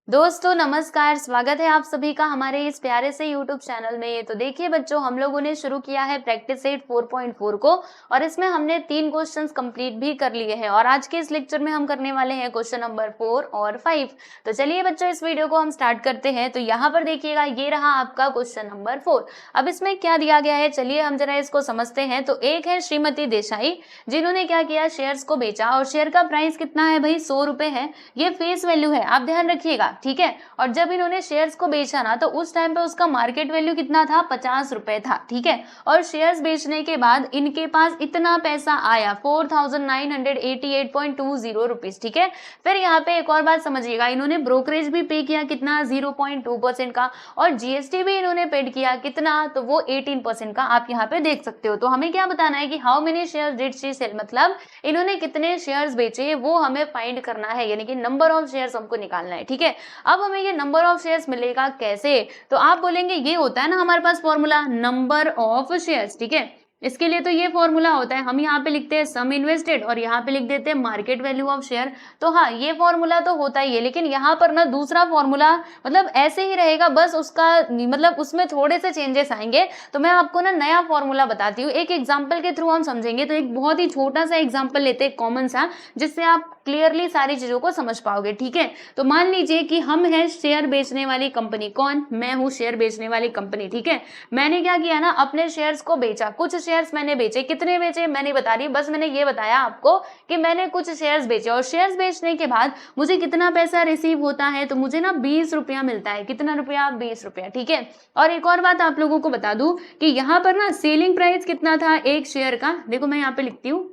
दोस्तों नमस्कार, स्वागत है आप सभी का हमारे इस प्यारे से YouTube चैनल में। तो देखिए बच्चों, हम लोगों ने शुरू किया है प्रैक्टिस सेट 4.4 को और इसमें हमने 3 क्वेश्चंस कंप्लीट भी कर लिए हैं और आज के इस लेक्चर में हम करने वाले हैं क्वेश्चन नंबर 4 और 5। तो चलिए बच्चों, इस वीडियो को हम स्टार्ट करते हैं। तो यहाँ पर देखिएगा, ये रहा आपका क्वेश्चन नंबर 4। अब इसमें क्या दिया गया है, चलिए हम जरा इसको समझते हैं। तो एक है श्रीमती देसाई, जिन्होंने क्या किया, शेयर्स को बेचा और शेयर का प्राइस कितना है भाई, 100 रुपए है। ये फेस वैल्यू है, आप ध्यान रखिएगा, ठीक है। और जब इन्होंने शेयर्स को बेचा ना, तो उस टाइम पे उसका मार्केट वैल्यू कितना था, 50 रुपए था, ठीक है। और शेयर्स बेचने के बाद इनके पास इतना पैसा आया 4988.20 रुपीज, ठीक है। फिर यहाँ पे एक और बात समझिएगा, इन्होंने ब्रोकरेज भी पे किया कितना, 0.2% का, और जीएसटी भी इन्होंने पेड किया कितना, तो वो 18% का आप यहाँ पे देख सकते हो। तो हमें क्या बताना है कि how many shares did she sell, मतलब इन्होंने कितने शेयर्स बेचे वो हमें फाइंड करना है, यानी कि नंबर ऑफ शेयर्स हमको निकालना है, ठीक है। अब हमें ये नंबर ऑफ शेयर्स मिलेगा कैसे, तो आप बोलेंगे ये होता है ना हमारे पास फॉर्मूला, नंबर ऑफ शेयर्स, ठीक है। इसके लिए तो ये फॉर्मूला होता है, हम यहाँ पे लिखते हैं सम इन्वेस्टेड और यहाँ पे लिख देते हैं मार्केट वैल्यू ऑफ शेयर। तो हाँ, ये फॉर्मूला तो होता ही है, लेकिन यहाँ पर ना दूसरा फॉर्मूला मतलब ऐसे ही रहेगा, बस उसका मतलब उसमें थोड़े से चेंजेस आएंगे। तो मैं आपको ना नया फॉर्मूला बताती हूँ, एक एग्जाम्पल के थ्रू हम समझेंगे। तो एक बहुत ही छोटा सा एग्जाम्पल लेते हैं, कॉमन सा, जिससे आप क्लियरली सारी चीजों को समझ पाओगे, ठीक है। तो मान लीजिए कि हम हैं शेयर बेचने वाली कंपनी, कौन, मैं हूं शेयर बेचने वाली कंपनी, ठीक है। मैंने क्या किया ना, अपने शेयर्स को बेचा, कुछ शेयर्स मैंने बेचे, कितने बेचे मैं नहीं बता रही, बस मैंने ये बताया आपको कि मैंने कुछ शेयर्स बेचे और शेयर्स बेचने के बाद मुझे कितना पैसा रिसीव होता है, तो मुझे ना 20 रुपया मिलता है। कितना रुपया, 20 रुपया, ठीक है। और एक और बात आप लोगों को बता दूं कि यहाँ पर ना सेलिंग प्राइस कितना था एक शेयर का, देखो मैं यहाँ पे लिखती हूँ,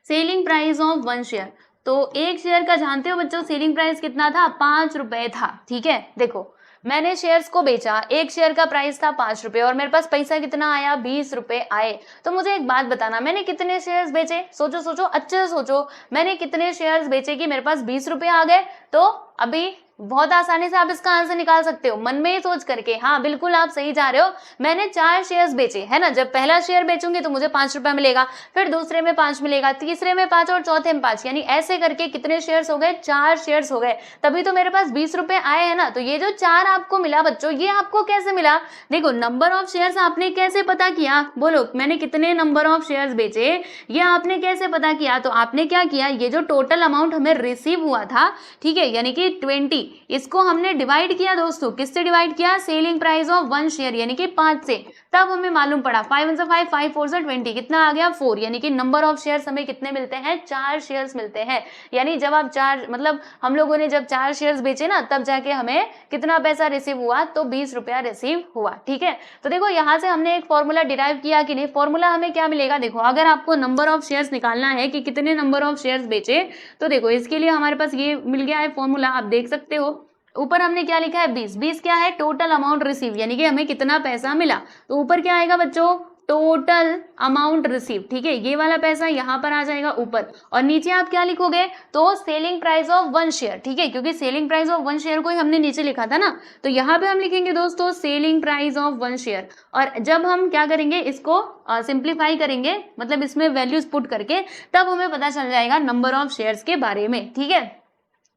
सेलिंग प्राइस ऑफ 1 शेयर। तो एक शेयर का जानते हो बच्चों सेलिंग प्राइस कितना था, 5 रुपए था, ठीक है। देखो मैंने शेयर्स को बेचा, एक शेयर का प्राइस था 5 रुपए और मेरे पास पैसा कितना आया, 20 रुपए आए। तो मुझे एक बात बताना, मैंने कितने शेयर्स बेचे, सोचो सोचो, अच्छे से सोचो, मैंने कितने शेयर्स बेचे कि मेरे पास 20 रुपए आ गए। तो अभी बहुत आसानी से आप इसका आंसर निकाल सकते हो, मन में ही सोच करके। हाँ बिल्कुल आप सही जा रहे हो, मैंने 4 शेयर्स बेचे, है ना। जब पहला शेयर बेचूंगी तो मुझे 5 रुपया मिलेगा, फिर दूसरे में 5 मिलेगा, तीसरे में 5 और चौथे में 5, यानी ऐसे करके कितने शेयर्स हो गए, 4 शेयर्स हो गए, तभी तो मेरे पास 20 रुपए आए, है ना। तो ये जो 4 आपको मिला बच्चों, ये आपको कैसे मिला, देखो नंबर ऑफ शेयर्स आपने कैसे पता किया, बोलो मैंने कितने नंबर ऑफ शेयर्स बेचे, ये आपने कैसे पता किया। तो आपने क्या किया, ये जो टोटल अमाउंट हमें रिसीव हुआ था, ठीक है, यानी कि 20, इसको हमने डिवाइड किया दोस्तों, किससे डिवाइड किया, सेलिंग प्राइस ऑफ 1 शेयर यानी कि 5 से, तब हमें मालूम पड़ा 5 1 5, 5 4 20, कितना आ गया 4, यानी कि नंबर ऑफ शेयर्स हमें कितने मिलते हैं, 4 शेयर्स मिलते हैं। यानी जब आप 4 मतलब हम लोगों ने जब 4 शेयर्स बेचे ना, तब जाके हमें कितना पैसा रिसीव हुआ, तो 20 रुपया रिसीव हुआ, ठीक है। तो देखो यहाँ से हमने एक फॉर्मूला डिराइव किया कि नहीं, फॉर्मूला हमें क्या मिलेगा, देखो अगर आपको नंबर ऑफ शेयर्स निकालना है कि कितने नंबर ऑफ शेयर्स बेचे, तो देखो इसके लिए हमारे पास ये मिल गया है फॉर्मूला, आप देख सकते हो। ऊपर हमने क्या लिखा है, 20, 20 क्या है, टोटल अमाउंट रिसीव, यानी कि हमें कितना पैसा मिला। तो ऊपर क्या आएगा बच्चों, टोटल अमाउंट रिसीव, ठीक है, ये वाला पैसा यहाँ पर आ जाएगा ऊपर, और नीचे आप क्या लिखोगे, तो सेलिंग प्राइस ऑफ 1 शेयर, ठीक है, क्योंकि सेलिंग प्राइस ऑफ 1 शेयर को ही हमने नीचे लिखा था ना। तो यहाँ पे हम लिखेंगे दोस्तों सेलिंग प्राइस ऑफ 1 शेयर, और जब हम क्या करेंगे, इसको सिंप्लीफाई करेंगे, मतलब इसमें वैल्यूज पुट करके, तब हमें पता चल जाएगा नंबर ऑफ शेयर्स के बारे में, ठीक है।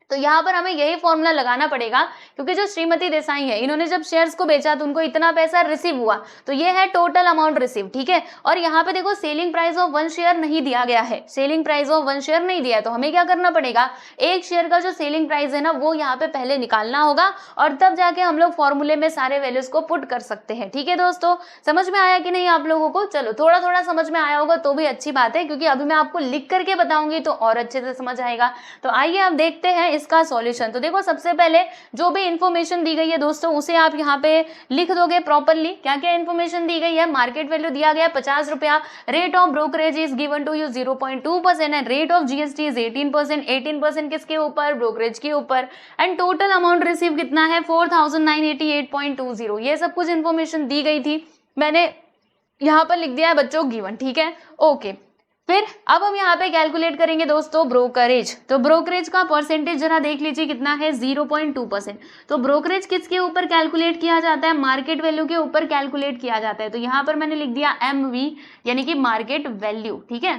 तो यहाँ पर हमें यही फॉर्मूला लगाना पड़ेगा, क्योंकि जो श्रीमती देसाई है, इन्होंने जब शेयर्स को बेचा तो उनको इतना पैसा रिसीव हुआ, तो ये है टोटल अमाउंट रिसीव, ठीक है। और यहाँ पे देखो सेलिंग प्राइस ऑफ 1 शेयर नहीं दिया गया है, सेलिंग प्राइस ऑफ 1 शेयर नहीं दिया है, तो हमें क्या करना पड़ेगा, एक शेयर का जो सेलिंग प्राइस है ना, वो यहाँ पे पहले निकालना होगा, और तब जाके हम लोग फॉर्मूले में सारे वैल्यूज को पुट कर सकते हैं, ठीक है दोस्तों। समझ में आया कि नहीं आप लोगों को, चलो थोड़ा थोड़ा समझ में आया होगा तो भी अच्छी बात है, क्योंकि अभी मैं आपको लिख करके बताऊंगी तो और अच्छे से समझ आएगा। तो आइए आप देखते हैं इसका सॉल्यूशन। तो देखो सबसे पहले जो भी इंफॉर्मेशन दी गई है दोस्तों, उसे आप यहाँ पे लिख दोगे प्रॉपरली। क्या क्या इंफॉर्मेशन दी गई है, मार्केट वैल्यू दिया गया है 50 रुपया, rate of brokerage is given to you 0.2% and rate of GST is 18%, 18% किसके ऊपर, ब्रोकरेज के ऊपर, एंड टोटल अमाउंट रिसीव कितना है 4988.20। ये सब कुछ इंफॉर्मेशन दी गई थी, मैंने यहाँ पर लिख दिया है बच्चों गिवन, ठीक है, ओके। फिर अब हम यहाँ पे कैलकुलेट करेंगे दोस्तों ब्रोकरेज। तो ब्रोकरेज का परसेंटेज जरा देख लीजिए कितना है, 0.2%। तो ब्रोकरेज किसके ऊपर कैलकुलेट किया जाता है, मार्केट वैल्यू के ऊपर कैलकुलेट किया जाता है। तो यहाँ पर मैंने लिख दिया MV, यानी कि मार्केट वैल्यू, ठीक है।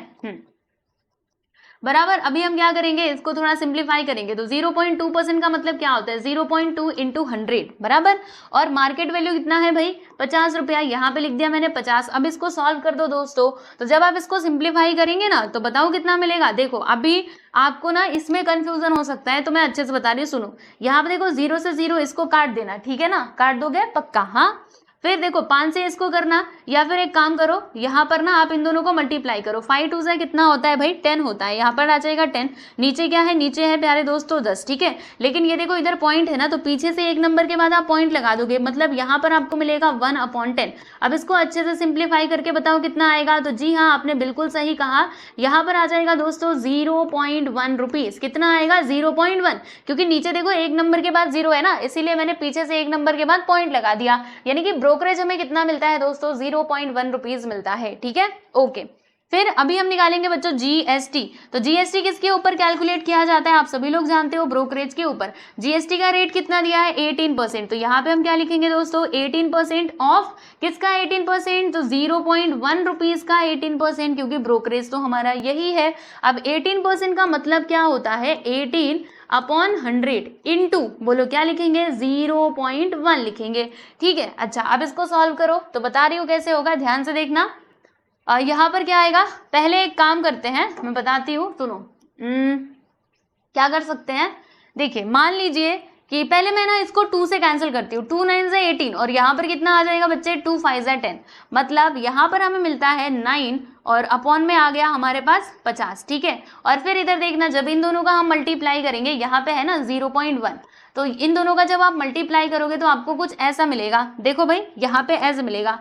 बराबर। अभी हम क्या करेंगे, इसको थोड़ा सिंप्लीफाई करेंगे तो 0.2% का मतलब क्या होता है 0.2 इंटू 100 बराबर। और मार्केट वैल्यू कितना है भाई 50 रुपया, यहाँ पे लिख दिया मैंने 50। अब इसको सॉल्व कर दो दोस्तों, तो जब आप इसको सिंप्लीफाई करेंगे ना तो बताओ कितना मिलेगा। देखो अभी आपको ना इसमें कंफ्यूजन हो सकता है, तो मैं अच्छे से बता रही हूँ, सुनो। यहाँ पे देखो 0 से 0 इसको काट देना, ठीक है ना, काट दोगे पक्का, हाँ। फिर देखो 5 से इसको करना, या फिर एक काम करो, यहाँ पर ना आप इन दोनों को मल्टीप्लाई करो। 5 2 से कितना होता है भाई 10 होता है, यहाँ पर आ जाएगा 10। नीचे क्या है, नीचे है प्यारे दोस्तों 10, ठीक है। लेकिन ये देखो इधर पॉइंट है ना, तो पीछे से एक नंबर के बाद आप पॉइंट लगा दोगे, मतलब यहाँ पर आपको मिलेगा 1/10। अब इसको अच्छे से सिंप्लीफाई करके बताओ कितना आएगा। तो जी हाँ, आपने बिल्कुल सही कहा, यहाँ पर आ जाएगा दोस्तों 0.1 रुपीज। कितना आएगा 0.1, क्योंकि नीचे देखो एक नंबर के बाद 0 है ना, इसीलिए मैंने पीछे से एक नंबर के बाद पॉइंट लगा दिया। यानी कि ब्रोकरेज हमें कितना मिलता है दोस्तों 0.1 रुपीज मिलता है, ठीक है, ओके। फिर अभी हम निकालेंगे बच्चों जीएसटी। तो जीएसटी किसके ऊपर कैलकुलेट किया जाता है, आप सभी लोग जानते हो, ब्रोकरेज के ऊपर। जीएसटी का रेट कितना दिया है 18%। तो यहाँ पे हम क्या लिखेंगे दोस्तों 18% ऑफ किसका 18%, तो 0.1 रुपीज का 18%, क्योंकि ब्रोकरेज तो हमारा यही है। अब 18% का मतलब क्या होता है 18/100 इंटू, बोलो क्या लिखेंगे 0.1 लिखेंगे, ठीक है। अच्छा अब इसको सॉल्व करो, तो बता रही हूँ कैसे होगा, ध्यान से देखना। यहाँ पर क्या आएगा, पहले एक काम करते हैं, मैं बताती हूँ, सुनो। क्या कर सकते हैं, देखिए मान लीजिए कि पहले मैं ना इसको 2 से कैंसिल करती हूँ, 2 9 से 18, और यहाँ पर कितना आ जाएगा बच्चे 2 5 से 10, मतलब यहाँ पर हमें मिलता है 9 और अपॉन में आ गया हमारे पास 50, ठीक है। और फिर इधर देखना, जब इन दोनों का हम मल्टीप्लाई करेंगे, यहाँ पे है ना 0.1, तो इन दोनों का जब आप मल्टीप्लाई करोगे तो आपको कुछ ऐसा मिलेगा। देखो भाई यहाँ पे ऐसे मिलेगा,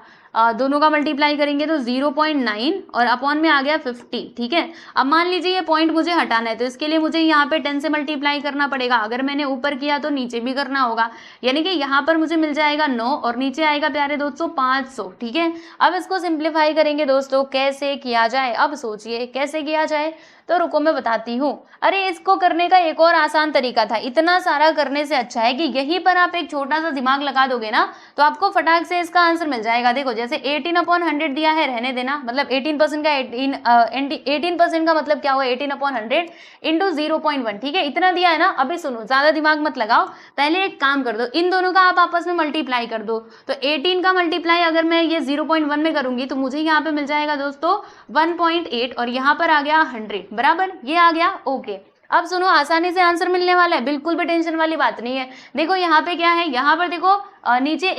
दोनों का मल्टीप्लाई करेंगे तो 0.9 और अपॉन में आ गया 50, ठीक है। अब मान लीजिए ये पॉइंट मुझे हटाना है, तो इसके लिए मुझे यहाँ पे 10 से मल्टीप्लाई करना पड़ेगा। अगर मैंने ऊपर किया तो नीचे भी करना होगा, यानी कि यहाँ पर मुझे मिल जाएगा 9 और नीचे आएगा प्यारे दोस्तों 500, ठीक है। अब इसको सिंप्लीफाई करेंगे दोस्तों, कैसे किया जाए, अब सोचिए कैसे किया जाए, तो रुको मैं बताती हूँ। अरे इसको करने का एक और आसान तरीका था, इतना सारा करने से अच्छा है कि यहीं पर आप एक छोटा सा दिमाग लगा दोगे ना, तो आपको फटाक से इसका आंसर मिल जाएगा। देखो जैसे 18/100 दिया है, रहने देना, मतलब 18% का 18% का मतलब क्या हुआ 18/100 इंटू 0.1, ठीक है, इतना दिया है ना। अभी सुनो, ज्यादा दिमाग मत लगाओ, पहले एक काम कर दो, इन दोनों का आप आपस में मल्टीप्लाई कर दो। तो 18 का मल्टीप्लाई अगर मैं ये 0.1 में करूंगी तो मुझे यहाँ पे मिल जाएगा दोस्तों 1.8 और यहाँ पर आ गया 100 बराबर, ये आ गया, ओके। अब सुनो, आसानी से आंसर मिलने वाला है, बिल्कुल भी टेंशन वाली बात नहीं है। देखो यहाँ पे क्या है, यहाँ पर देखो नीचे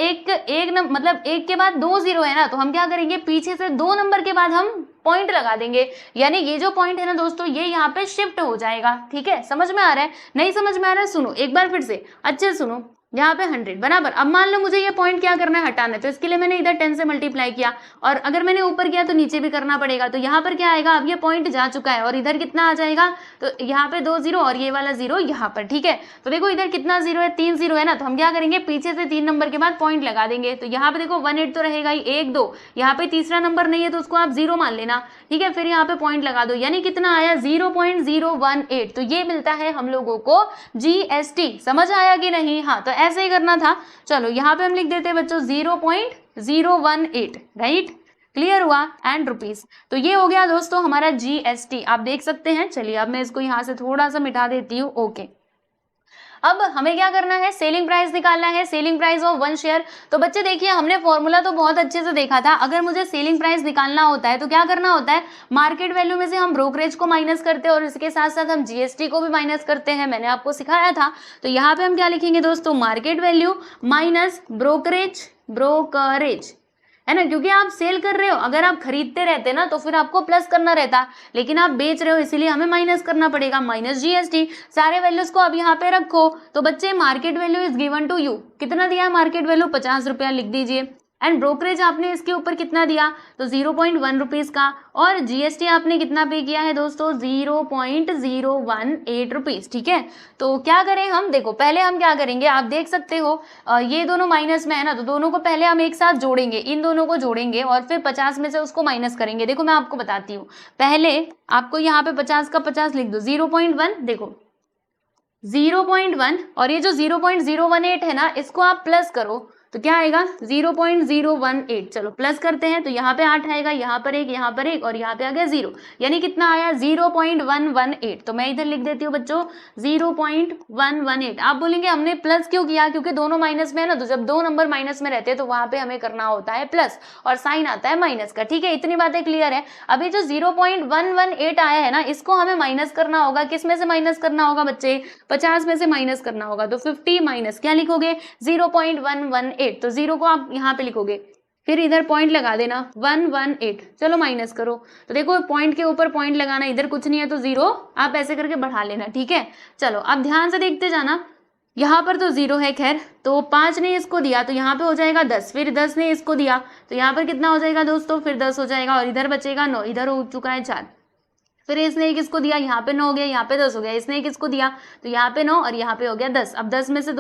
मतलब एक के बाद 2 0 है ना, तो हम क्या करेंगे पीछे से 2 नंबर के बाद हम पॉइंट लगा देंगे, यानी ये जो पॉइंट है ना दोस्तों ये यहाँ पे शिफ्ट हो जाएगा, ठीक है। समझ में आ रहा है, नहीं समझ में आ रहा है, सुनो एक बार फिर से अच्छे सुनो। यहाँ पे 100 बराबर। अब मान लो मुझे ये पॉइंट क्या करना है, हटाना है, तो इसके लिए मैंने इधर 10 से मल्टीप्लाई किया, और अगर मैंने ऊपर किया तो नीचे भी करना पड़ेगा। तो यहाँ पर क्या आएगा, अब ये पॉइंट जा चुका है और इधर कितना आ जाएगा, तो यहाँ पे 2 0 और ये वाला 0 यहाँ पर, ठीक है। तो देखो इधर कितना 0 है, 3 0 है ना, तो हम क्या करेंगे पीछे से 3 नंबर के बाद पॉइंट लगा देंगे। तो यहाँ पे देखो 18 तो रहेगा ही, 1 2, यहाँ पे तीसरा नंबर नहीं है तो उसको आप 0 मान लेना, ठीक है। फिर यहाँ पे पॉइंट लगा दो, यानी कितना आया 0.018। तो ये मिलता है हम लोगों को जीएसटी। समझ आया कि नहीं, हाँ तो ऐसे ही करना था। चलो यहाँ पे हम लिख देते हैं बच्चों 0.018, राइट, क्लियर हुआ, एंड रुपीस। तो ये हो गया दोस्तों हमारा जीएसटी, आप देख सकते हैं। चलिए अब मैं इसको यहाँ से थोड़ा सा मिटा देती हूँ, ओके। अब हमें क्या करना है, सेलिंग प्राइस निकालना है, सेलिंग प्राइस ऑफ 1 शेयर। तो बच्चे देखिए हमने फॉर्मूला तो बहुत अच्छे से देखा था, अगर मुझे सेलिंग प्राइस निकालना होता है तो क्या करना होता है, मार्केट वैल्यू में से हम ब्रोकरेज को माइनस करते हैं और इसके साथ साथ हम जीएसटी को भी माइनस करते हैं, मैंने आपको सिखाया था। तो यहाँ पे हम क्या लिखेंगे दोस्तों, मार्केट वैल्यू माइनस ब्रोकरेज है ना, क्योंकि आप सेल कर रहे हो, अगर आप खरीदते रहते ना तो फिर आपको प्लस करना रहता, लेकिन आप बेच रहे हो इसीलिए हमें माइनस करना पड़ेगा, माइनस जीएसटी। सारे वैल्यूज को अब यहाँ पे रखो। तो बच्चे market value is given to you, कितना दिया है मार्केट वैल्यू 50 रुपया लिख दीजिए, एंड ब्रोकरेज आपने इसके ऊपर कितना दिया, तो 0.1 रुपीज का, और जीएसटी आपने कितना पे किया है दोस्तों 0.018 रुपीज, ठीक है। तो क्या करें हम, देखो पहले हम क्या करेंगे, आप देख सकते हो ये दोनों माइनस में है ना, तो दोनों को पहले हम एक साथ जोड़ेंगे, इन दोनों को जोड़ेंगे और फिर 50 में से उसको माइनस करेंगे। देखो मैं आपको बताती हूँ, पहले आपको यहाँ पे 50 का 50 लिख दो, 0.1, देखो 0.1 और ये जो 0.018 है ना इसको आप प्लस करो, तो क्या आएगा 0.018। चलो प्लस करते हैं, तो यहाँ पे 8 आएगा, यहाँ पर 1, यहाँ पर 1 और यहाँ पे आ गया 0, यानी कितना आया 0.118। तो मैं इधर लिख देती हूँ बच्चों 0.118। आप बोलेंगे हमने प्लस क्यों किया, क्योंकि दोनों माइनस में है ना, तो जब दो नंबर माइनस में रहते हैं तो वहां पे हमें करना होता है प्लस और साइन आता है माइनस का। ठीक है, इतनी बातें क्लियर है। अभी जो 0.118 आया है ना, इसको हमें माइनस करना होगा। किस में से माइनस करना होगा बच्चे, 50 में से माइनस करना होगा। तो 50 माइनस क्या लिखोगे 0.118, तो 0 को आप यहाँ पे लिखोगे, फिर इधर पॉइंट लगा देना 118। चलो माइनस करो, तो देखो पॉइंट के ऊपर पॉइंट लगाना, इधर कुछ नहीं है तो 0 आप ऐसे करके बढ़ा लेना। ठीक है, चलो अब ध्यान से देखते जाना। यहाँ पर तो 0 है, खैर तो 5 ने इसको दिया तो यहाँ पे हो जाएगा 10, फिर 10 ने इसको दिया तो यहाँ पर कितना हो जाएगा दोस्तों, फिर 10 हो जाएगा और इधर बचेगा 9, इधर हो चुका है 4, फिर इसने एक इसको दिया, यहाँ पे 9 हो गया, यहाँ पे 10 हो गया, इसने एक इसको दिया तो यहाँ पे 9 और यहाँ पे हो गया 10। अब 10 में से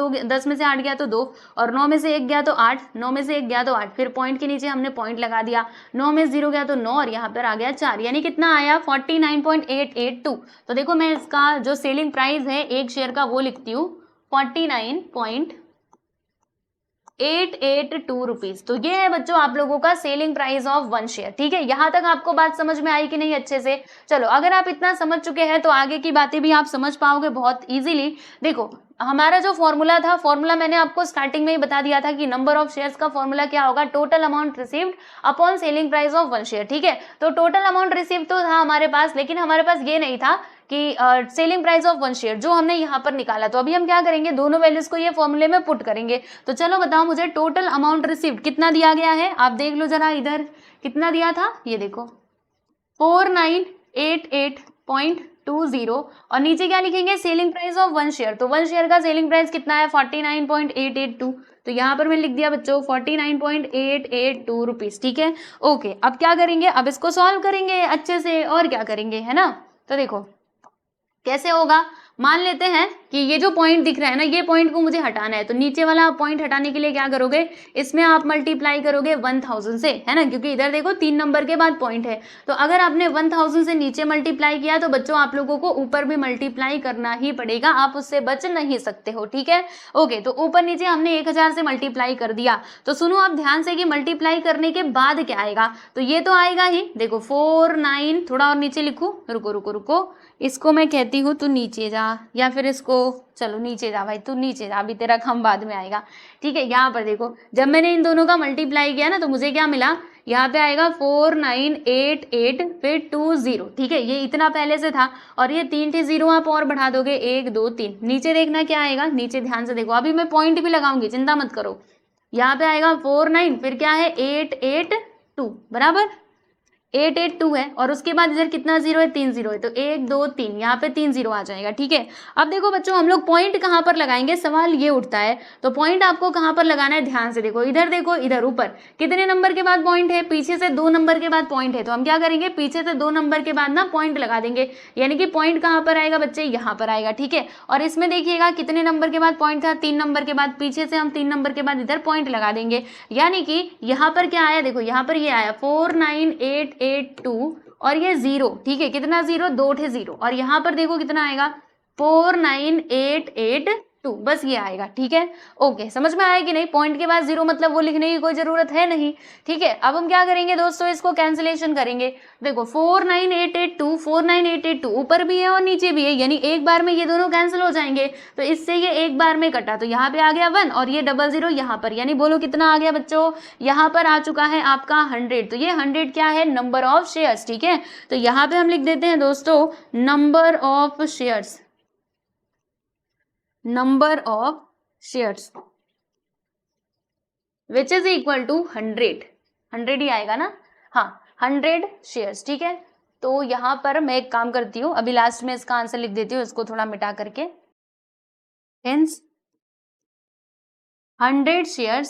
8 गया तो 2 और 9 में से 1 गया तो 8, 9 में से 1 गया तो 8, फिर पॉइंट के नीचे हमने पॉइंट लगा दिया, 9 में 0 गया तो 9 और यहाँ पर आ गया 4, यानी कितना आया 49.882। तो देखो मैं इसका जो सेलिंग प्राइस है एक शेयर का वो लिखती हूँ 49.882 रुपीज। तो ये है बच्चों आप लोगों का सेलिंग प्राइस ऑफ 1 शेयर। ठीक है, यहाँ तक आपको बात समझ में आई कि नहीं अच्छे से। चलो अगर आप इतना समझ चुके हैं तो आगे की बातें भी आप समझ पाओगे बहुत इजीली। देखो हमारा जो फॉर्मूला था, फॉर्मूला मैंने आपको स्टार्टिंग में ही बता दिया था कि नंबर ऑफ शेयर्स का फॉर्मूला क्या होगा, total amount received upon selling price of 1 share. ठीक है, तो टोटल अमाउंट रिसीव तो था हमारे पास, लेकिन हमारे पास ये नहीं था कि सेलिंग प्राइस ऑफ 1 शेयर जो हमने यहाँ पर निकाला। तो अभी हम क्या करेंगे, दोनों वैल्यूज को ये फॉर्मूले में पुट करेंगे। तो चलो बताओ मुझे टोटल अमाउंट रिसीव्ड कितना दिया गया है, आप देख लो जरा इधर कितना दिया था, ये देखो 4988.20 और नीचे क्या लिखेंगे सेलिंग प्राइस ऑफ 1 शेयर। तो 1 शेयर का सेलिंग प्राइस कितना है 49.882। तो यहाँ पर मैंने लिख दिया बच्चों 49.882 रुपीज। ठीक है, ओके अब क्या करेंगे, अब इसको सॉल्व करेंगे अच्छे से और क्या करेंगे, है ना। तो देखो कैसे होगा, मान लेते हैं कि ये जो पॉइंट दिख रहा है ना, ये पॉइंट को मुझे हटाना है, तो नीचे वाला पॉइंट हटाने के लिए क्या करोगे, इसमें आप मल्टीप्लाई करोगे 1000 से, है ना, क्योंकि इधर देखो 3 नंबर के बाद पॉइंट है। तो अगर आपने 1000 से नीचे मल्टीप्लाई किया तो बच्चों आप लोगों को ऊपर भी मल्टीप्लाई करना ही पड़ेगा, आप उससे बच नहीं सकते हो। ठीक है, ओके, तो ऊपर नीचे हमने 1000 से मल्टीप्लाई कर दिया। तो सुनो आप ध्यान से कि मल्टीप्लाई करने के बाद क्या आएगा, तो ये तो आएगा ही, देखो 49, थोड़ा और नीचे लिखूं, रुको रुको रुको, इसको मैं कहती हूँ तू नीचे जा, या फिर इसको चलो नीचे जा भाई, तू नीचे जा, अभी तेरा काम बाद में आएगा। ठीक है, यहाँ पर देखो जब मैंने इन दोनों का मल्टीप्लाई किया ना तो मुझे क्या मिला, यहाँ पे आएगा 4988 फिर 20। ठीक है, ये इतना पहले से था और ये 3 थे 0 आप और बढ़ा दोगे 1 2 3, नीचे देखना क्या आएगा, नीचे ध्यान से देखो, अभी मैं पॉइंट भी लगाऊंगी चिंता मत करो। यहाँ पे आएगा 49 फिर क्या है 882 बराबर 882 है और उसके बाद इधर कितना 0 है 3 0 है, तो 1 2 3 यहाँ पे 3 0 आ जाएगा। ठीक है, अब देखो बच्चों हम लोग पॉइंट कहाँ पर लगाएंगे, सवाल ये उठता है। तो पॉइंट आपको कहाँ पर लगाना है, ध्यान से देखो, इधर ऊपर कितने नंबर के बाद पॉइंट है, पीछे से 2 नंबर के बाद पॉइंट है। तो हम क्या करेंगे, पीछे से 2 नंबर के बाद ना पॉइंट लगा देंगे, यानी कि पॉइंट कहाँ पर आएगा बच्चे, यहाँ पर आएगा। ठीक है, और इसमें देखिएगा कितने नंबर के बाद पॉइंट था, 3 नंबर के बाद, पीछे से हम 3 नंबर के बाद इधर पॉइंट लगा देंगे, यानी कि यहाँ पर क्या आया, देखो यहाँ पर ये आया 49882 और ये 0। ठीक है, कितना 0, 2 थे 0 और यहाँ पर देखो कितना आएगा 49882, बस ये आएगा। ठीक है, ओके, समझ में आया कि नहीं, पॉइंट के बाद 0 मतलब वो लिखने की कोई जरूरत है नहीं। ठीक है, अब हम क्या करेंगे दोस्तों, इसको कैंसिलेशन करेंगे। देखो 49882 ऊपर भी है और नीचे भी है, यानी एक बार में ये दोनों कैंसिल हो जाएंगे, तो इससे ये एक बार में कटा, तो यहाँ पे आ गया 1 और ये 00 यहाँ पर, यानी बोलो कितना आ गया बच्चों, यहाँ पर आ चुका है आपका 100। तो ये 100 क्या है, नंबर ऑफ शेयर्स। ठीक है, तो यहाँ पे हम लिख देते हैं दोस्तों number of shares, number of shares which is equal to 100 ही आएगा ना, हाँ 100 शेयर्स। ठीक है, तो यहाँ पर मैं एक काम करती हूँ, अभी लास्ट में इसका आंसर लिख देती हूँ, इसको थोड़ा मिटा करके, hence 100 shares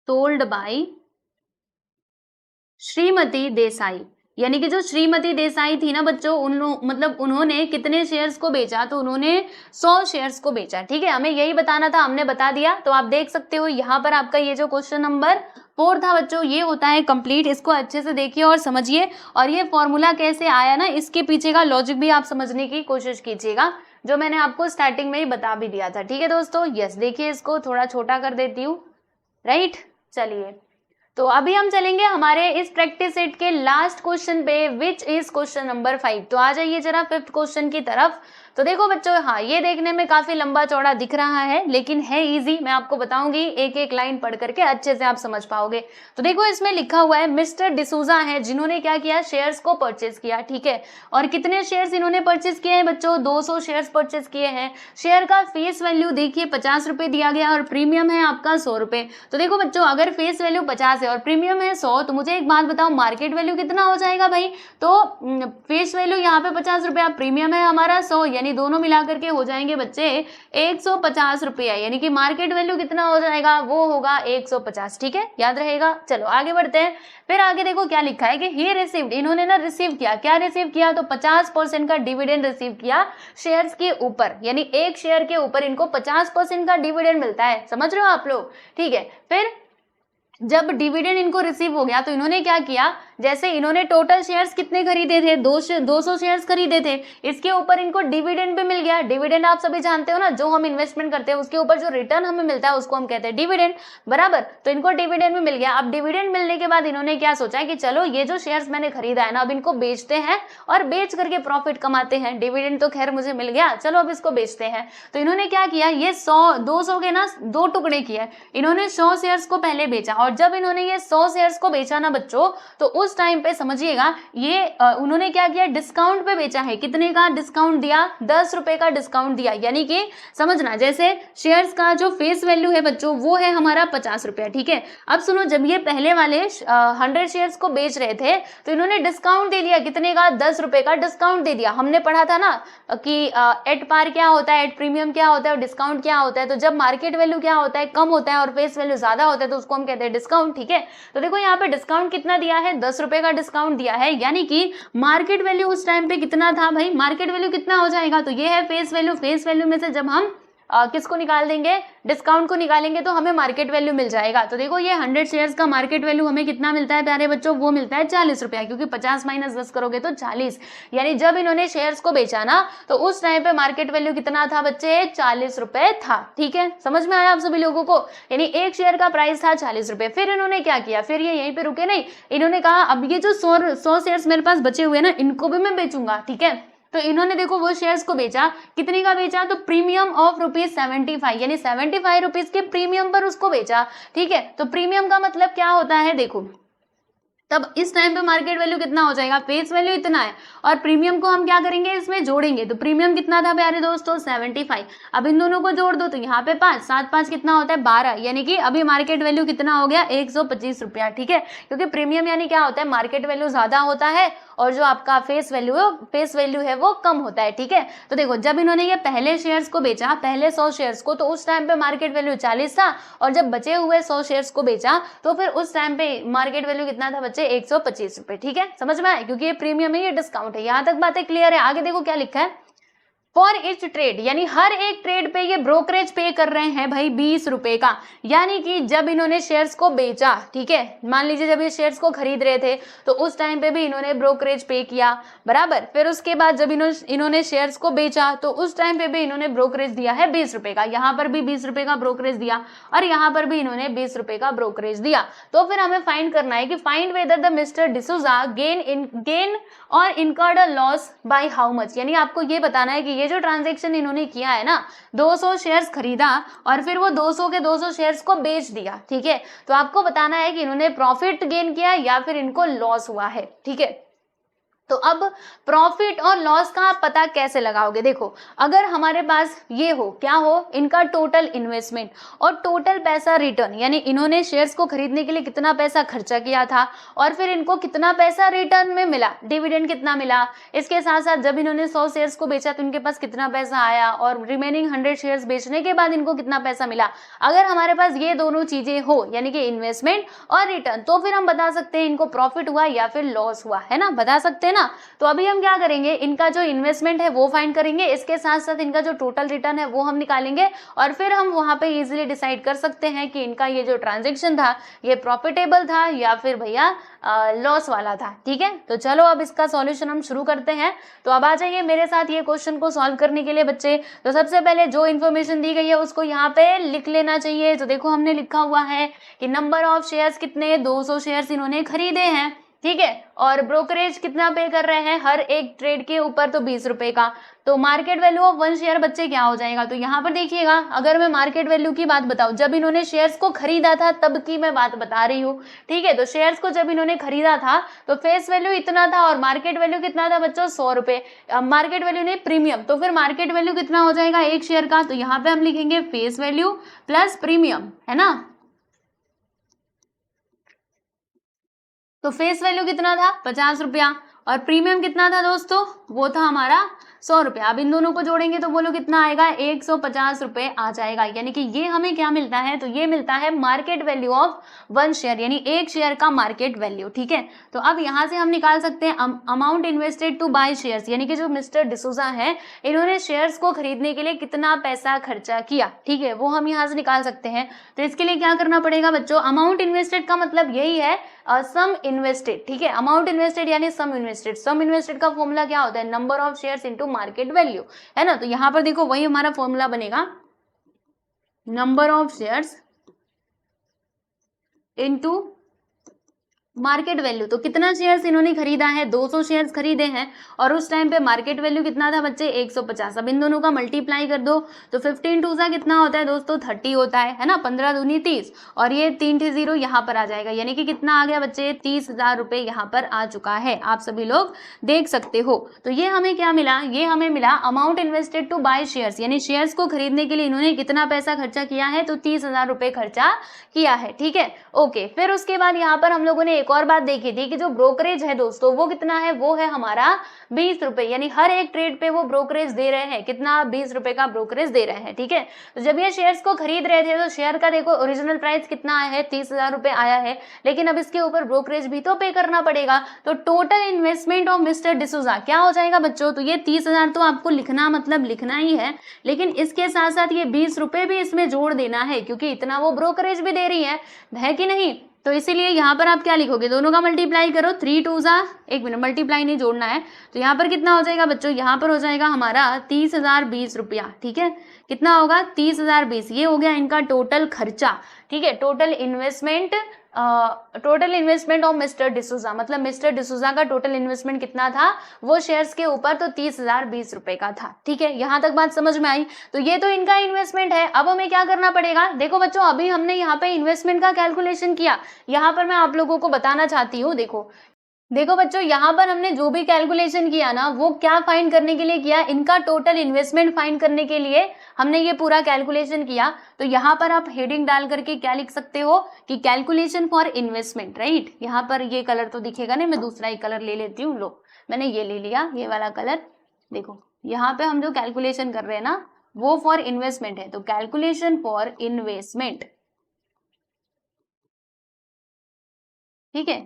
sold by Shrimati Desai, यानी कि जो श्रीमती देसाई थी ना बच्चों, उन्होंने कितने शेयर्स को बेचा, तो उन्होंने 100 शेयर्स को बेचा। ठीक है, हमें यही बताना था, हमने बता दिया। तो आप देख सकते हो यहाँ पर आपका ये जो क्वेश्चन नंबर 4 था बच्चों, ये होता है कंप्लीट। इसको अच्छे से देखिए और समझिए, और ये फॉर्मूला कैसे आया ना, इसके पीछे का लॉजिक भी आप समझने की कोशिश कीजिएगा। जो मैंने आपको स्टार्टिंग में ही बता भी दिया था। ठीक है दोस्तों, यस देखिए इसको थोड़ा छोटा कर देती हूँ, राइट। चलिए तो अभी हम चलेंगे हमारे इस प्रैक्टिस सेट के लास्ट क्वेश्चन पे, विच इज क्वेश्चन नंबर 5। तो आ जाइए जरा 5th क्वेश्चन की तरफ। तो देखो बच्चों, हाँ ये देखने में काफी लंबा चौड़ा दिख रहा है लेकिन है इजी। मैं आपको बताऊंगी, एक एक लाइन पढ़ करके अच्छे से आप समझ पाओगे। तो देखो इसमें लिखा हुआ है मिस्टर डिसूजा है जिन्होंने क्या किया, शेयर्स को परचेज किया। ठीक है, और कितने शेयर्स इन्होंने परचेज किए हैं बच्चों, 200 शेयर्स परचेज किए हैं। शेयर का फेस वैल्यू देखिए 50 रुपए दिया गया और प्रीमियम है आपका 100 रुपए। तो देखो बच्चों, अगर फेस वैल्यू 50 है और प्रीमियम है 100, तो मुझे एक बात बताओ मार्केट वैल्यू कितना हो जाएगा भाई। तो फेस वैल्यू यहाँ पे 50 रुपया, प्रीमियम है हमारा 100, यानी दोनों मिला करके हो जाएंगे बच्चे 150 रुपया, यानी कि मार्केट वैल्यू कितना हो जाएगा, वो होगा 150। ठीक है, याद रहेगा। चलो आगे बढ़ते हैं। फिर आगे देखो क्या लिखा है कि ही रिसीव्ड, इन्होंने ना रिसीव किया, क्या रिसीव किया, तो 50% का डिविडेंड रिसीव किया शेयर्स के ऊपर, यानी एक शेयर के ऊपर इनको 50% का डिविडेंड मिलता है। समझ रहे हो आप लोग। ठीक है, फिर जब डिविडेंड इनको रिसीव हो गया तो इन्होंने क्या किया, जैसे इन्होंने टोटल शेयर्स कितने खरीदे थे, 200 शेयर्स खरीदे थे, इसके ऊपर इनको डिविडेंड भी मिल गया। डिविडेंड आप सभी जानते हो ना, जो हम इन्वेस्टमेंट करते हैं उसके ऊपर जो रिटर्न हमें मिलता है उसको हम कहते हैं डिविडेंड, बराबर। तो इनको डिविडेंड भी मिल गया। अब डिविडेंड मिलने के बाद इन्होंने क्या सोचा कि चलो ये जो शेयर्स मैंने खरीदा है ना, अब इनको बेचते हैं और बेच करके प्रॉफिट कमाते हैं। डिविडेंड तो खैर मुझे मिल गया, चलो अब इसको बेचते हैं। तो इन्होंने क्या किया, ये 200 के ना 2 टुकड़े किए। इन्होंने 100 शेयर्स को पहले बेचा और जब इन्होंने ये 100 शेयर्स को बेचा ना बच्चों, तो उस टाइम पे समझिएगा ये उन्होंने क्या किया, डिस्काउंट पे बेचा है। कितने का डिस्काउंट दिया, 10 रुपए का डिस्काउंट दिया। यानी कि समझना, जैसे शेयर्स का जो फेस वैल्यू है बच्चों वो है हमारा 50 रुपया। ठीक है, अब सुनो, जब ये पहले वाले 100 शेयर्स को बेच रहे थे तो इन्होंने डिस्काउंट दे दिया। कितने का, 10 रुपए का डिस्काउंट दे दिया। हमने पढ़ा था ना कि एट पार क्या होता है, एट प्रीमियम क्या होता है और डिस्काउंट क्या होता है। तो जब मार्केट वैल्यू क्या होता है, कम होता है और फेस वैल्यू ज्यादा होता है तो उसको हम कहते हैं डिस्काउंट। ठीक है, तो देखो यहाँ पे डिस्काउंट कितना दिया है, 10 रुपए का डिस्काउंट दिया है। यानी कि मार्केट वैल्यू उस टाइम पे कितना था भाई, मार्केट वैल्यू कितना हो जाएगा, तो ये है फेस वैल्यू। फेस वैल्यू में से जब हम किसको निकाल देंगे, डिस्काउंट को निकालेंगे तो हमें मार्केट वैल्यू मिल जाएगा। तो देखो ये 100 शेयर्स का मार्केट वैल्यू हमें कितना मिलता है प्यारे बच्चों, वो मिलता है 40 रुपया, क्योंकि 50 माइनस 10 करोगे तो 40। यानी जब इन्होंने शेयर्स को बेचा ना तो उस टाइम पे मार्केट वैल्यू कितना था बच्चे, 40 रुपए था। ठीक है, समझ में आया आप सभी लोगों को। यानी एक शेयर का प्राइस था 40 रुपए। फिर इन्होंने क्या किया, फिर ये यहीं पे रुके नहीं, इन्होंने कहा अब ये जो 100 शेयर्स मेरे पास बचे हुए ना, इनको भी मैं बेचूंगा। ठीक है, तो इन्होंने देखो वो शेयर्स को बेचा, कितने का बेचा, तो प्रीमियम ऑफ ₹75, यानी 75 रुपीज के प्रीमियम पर उसको बेचा। ठीक है, तो प्रीमियम का मतलब क्या होता है, देखो तब इस टाइम पे मार्केट वैल्यू कितना हो जाएगा, फेस वैल्यू इतना है और प्रीमियम को हम क्या करेंगे, इसमें जोड़ेंगे। तो प्रीमियम कितना था प्यारे दोस्तों, 75। अब इन दोनों को जोड़ दो तो यहाँ पे 5, 7 5 कितना होता है, 12। यानी कि अभी मार्केट वैल्यू कितना हो गया, 125 रुपया। ठीक है, क्योंकि प्रीमियम यानी क्या होता है, मार्केट वैल्यू ज्यादा होता है और जो आपका फेस वैल्यू है वो कम होता है। ठीक है, तो देखो जब इन्होंने ये पहले शेयर्स को बेचा, पहले 100 शेयर्स को, तो उस टाइम पे मार्केट वैल्यू 40 था और जब बचे हुए 100 शेयर्स को बेचा तो फिर उस टाइम पे मार्केट वैल्यू कितना था बच्चे, 125 रुपए। ठीक है, समझ में आए, क्योंकि ये प्रीमियम है, ये डिस्काउंट है। यहां तक बातें क्लियर है। आगे देखो क्या लिखा है, फॉर ईच ट्रेड, यानी हर एक ट्रेड पे ये ब्रोकरेज पे कर रहे हैं भाई 20 रुपए का। यानी कि जब इन्होंने शेयर्स को बेचा, ठीक है, मान लीजिए जब ये शेयर्स को खरीद रहे थे तो उस टाइम पे भी इन्होंने ब्रोकरेज पे किया, बराबर। फिर उसके बाद जब इन्होंने शेयर्स को बेचा तो उस टाइम पे भी इन्होंने ब्रोकरेज दिया है 20 रुपए का। यहाँ पर भी 20 रुपए का ब्रोकरेज दिया और यहाँ पर भी इन्होंने 20 रुपए का ब्रोकरेज दिया। तो फिर हमें फाइंड करना है कि find whether the mister D'Souza gain और incurred a loss by how much. यानी आपको ये बताना है कि ये जो ट्रांजैक्शन इन्होंने किया है ना, 200 शेयर्स खरीदा और फिर वो 200 के 200 शेयर्स को बेच दिया। ठीक है, तो आपको बताना है कि इन्होंने प्रॉफिट गेन किया या फिर इनको लॉस हुआ है। ठीक है, तो अब प्रॉफिट और लॉस का आप पता कैसे लगाओगे, देखो अगर हमारे पास ये हो, क्या हो, इनका टोटल इन्वेस्टमेंट और टोटल पैसा रिटर्न, यानी इन्होंने शेयर्स को खरीदने के लिए कितना पैसा खर्चा किया था और फिर इनको कितना पैसा रिटर्न में मिला, डिविडेंड कितना मिला, इसके साथ साथ जब इन्होंने 100 शेयर्स को बेचा तो इनके पास कितना पैसा आया और रिमेनिंग 100 शेयर्स बेचने के बाद इनको कितना पैसा मिला। अगर हमारे पास ये दोनों चीजें हो, यानी कि इन्वेस्टमेंट और रिटर्न, तो फिर हम बता सकते हैं इनको प्रॉफिट हुआ या फिर लॉस हुआ, है ना, बता सकते हैं। ना। तो अभी हम क्या करेंगे, इनका जो इन्वेस्टमेंट है वो फाइंड करेंगे, इसके साथ साथ इनका जो टोटल रिटर्न है वो हम निकालेंगे और फिर हम वहां पे इजीली डिसाइड कर सकते हैं कि इनका ये जो ट्रांजेक्शन था ये प्रॉफिटेबल था या फिर भैया लॉस वाला था। ठीक है, तो चलो अब इसका सॉल्यूशन हम शुरू करते हैं। तो अब आ जाइए मेरे साथ ये क्वेश्चन को सॉल्व करने के लिए बच्चे। तो सबसे पहले जो इन्फॉर्मेशन दी गई है उसको यहाँ पे लिख लेना चाहिए। तो देखो हमने लिखा हुआ है कि नंबर ऑफ शेयर्स कितने, 200 शेयर्स इन्होंने खरीदे हैं। ठीक है, और ब्रोकरेज कितना पे कर रहे हैं हर एक ट्रेड के ऊपर, तो 20 रुपए का। तो मार्केट वैल्यू ऑफ 1 शेयर बच्चे क्या हो जाएगा, तो यहाँ पर देखिएगा, अगर मैं मार्केट वैल्यू की बात बताऊं, जब इन्होंने शेयर्स को खरीदा था तब की मैं बात बता रही हूँ। ठीक है, तो शेयर्स को जब इन्होंने खरीदा था तो फेस वैल्यू इतना था और मार्केट वैल्यू कितना था बच्चों, 100 रुपए। मार्केट वैल्यू नहीं, प्रीमियम, तो फिर मार्केट वैल्यू कितना हो जाएगा एक शेयर का, तो यहाँ पे हम लिखेंगे फेस वैल्यू प्लस प्रीमियम, है ना। तो फेस वैल्यू कितना था 50 रुपया और प्रीमियम कितना था दोस्तों, वो था हमारा 100 रुपया। अब इन दोनों को जोड़ेंगे तो बोलो कितना आएगा, 150 रुपए आ जाएगा। यानी कि ये हमें क्या मिलता है, तो ये मिलता है मार्केट वैल्यू ऑफ 1 शेयर, यानी एक शेयर का मार्केट वैल्यू। ठीक है, तो अब यहाँ से हम निकाल सकते हैं amount invested to buy shares, यानी कि जो मिस्टर डिसूजा है इन्होंने शेयर्स को खरीदने के लिए कितना पैसा खर्चा किया। ठीक है, वो हम यहाँ से निकाल सकते हैं। तो इसके लिए क्या करना पड़ेगा बच्चों, अमाउंट इन्वेस्टेड का मतलब यही है सम इन्वेस्टेड। ठीक है, अमाउंट इन्वेस्टेड यानी सम इन्वेस्टेड। सम इन्वेस्टेड का फॉर्मूला क्या होता है, number of shares into market value, है ना। तो यहाँ पर देखो वही हमारा फॉर्मूला बनेगा, number of shares into market value. तो कितना शेयर्स इन्होंने खरीदा है, 200 शेयर्स खरीदे हैं और उस टाइम पे मार्केट वैल्यू कितना था बच्चे, 150। अब इन दोनों का मल्टीप्लाई कर दो तो 15 टू सा कितना होता है दोस्तों, 30 होता है ना। 15 दूनी 30 और ये 3 थे 0 यहाँ पर आ जाएगा, यानी कि कितना आ गया बच्चे, 30,000 रुपए यहाँ पर आ चुका है। आप सभी लोग देख सकते हो। तो ये हमें क्या मिला, ये हमें मिला amount invested to buy shares, यानी शेयर्स को खरीदने के लिए इन्होंने कितना पैसा खर्चा किया है, तो 30,000 रुपए खर्चा किया है। ठीक है, ओके। फिर उसके बाद यहाँ पर हम लोगों ने एक और बात देखी थी कि जो ब्रोकरेज है दोस्तों वो कितना है, वो है हमारा 20 रुपए, यानी हर एक ट्रेड पे वो ब्रोकरेज दे रहे हैं, कितना, 20 रुपए का ब्रोकरेज दे रहे हैं। ठीक है, तो जब ये शेयर्स को खरीद रहे थे तो शेयर का देखो ओरिजिनल प्राइस कितना आया है, 30,000 रुपए आया है, लेकिन अब इसके ऊपर ब्रोकरेज भी तो पे करना पड़ेगा। तो total investment of mister D'Souza क्या हो जाएगा बच्चों, तो ये 30,000 तो आपको लिखना, मतलब लिखना ही है, लेकिन इसके साथ साथ ये 20 रुपए भी इसमें जोड़ देना है, क्योंकि इतना वो ब्रोकरेज भी दे रही है कि नहीं। तो इसीलिए यहाँ पर आप क्या लिखोगे, दोनों का मल्टीप्लाई करो, 3 2 सा, एक मिनट, मल्टीप्लाई नहीं जोड़ना है। तो यहाँ पर कितना हो जाएगा बच्चों, यहाँ पर हो जाएगा हमारा 30,020 रुपया। ठीक है, कितना होगा, 30,020। ये हो गया इनका टोटल खर्चा। ठीक है, total investment of mister D'Souza, मतलब मिस्टर डिसूजा का टोटल इन्वेस्टमेंट कितना था वो शेयर्स के ऊपर, तो 30,020 रुपए का था। ठीक है, यहाँ तक बात समझ में आई। तो ये तो इनका इन्वेस्टमेंट है। अब हमें क्या करना पड़ेगा, देखो बच्चों अभी हमने यहाँ पे इन्वेस्टमेंट का कैलकुलेशन किया, यहाँ पर मैं आप लोगों को बताना चाहती हूँ। देखो बच्चों यहाँ पर हमने जो भी कैलकुलेशन किया ना, वो क्या फाइंड करने के लिए किया, इनका टोटल इन्वेस्टमेंट फाइंड करने के लिए हमने ये पूरा कैलकुलेशन किया। तो यहाँ पर आप हेडिंग डाल करके क्या लिख सकते हो कि कैलकुलेशन फॉर इन्वेस्टमेंट, राइट। यहाँ पर ये कलर तो दिखेगा नहीं, मैं दूसरा ही कलर ले लेती हूँ। लो, मैंने ये ले लिया, ये वाला कलर। देखो यहाँ पे हम जो कैलकुलेशन कर रहे हैं ना वो फॉर इन्वेस्टमेंट है, तो कैलकुलेशन फॉर इन्वेस्टमेंट। ठीक है,